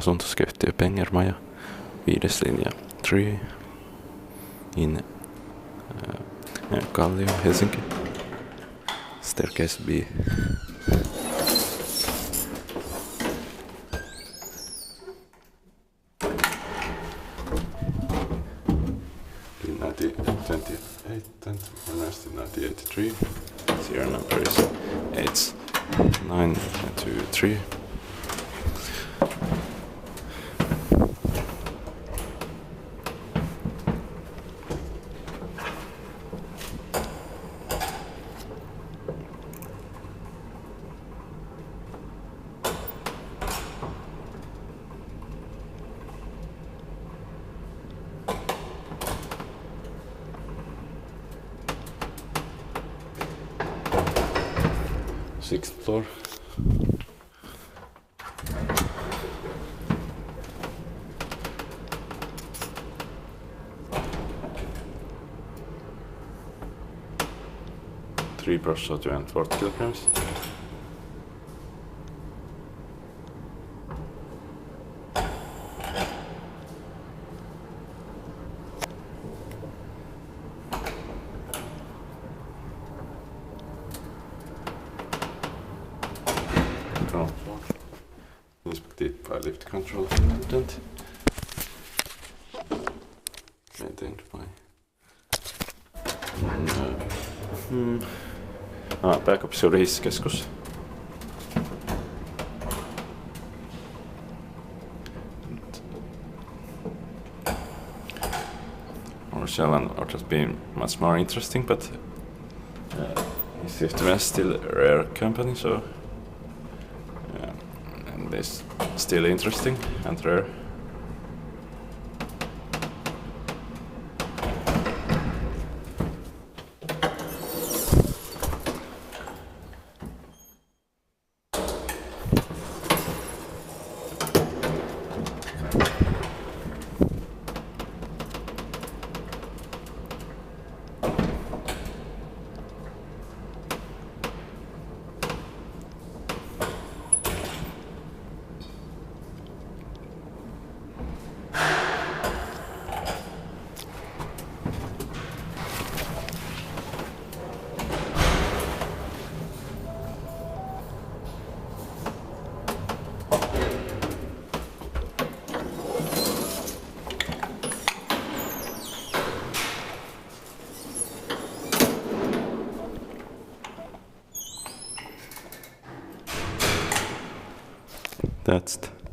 asuntoskäyttäjä Pengermaja, Viides linja 3 in Kallio, Helsinki. Staircase B. In 1928 and modernized in 1983. Serial number is 8923. Sixth floor. Three brush 240 kilograms. Ground floor. Inspected by lift control attendant. Maintained by. Pääkopissa oli hissikeskus. Or shall have been much more interesting, but Hissiyhtymä is still a rare company, so and it's still interesting and rare. That's it.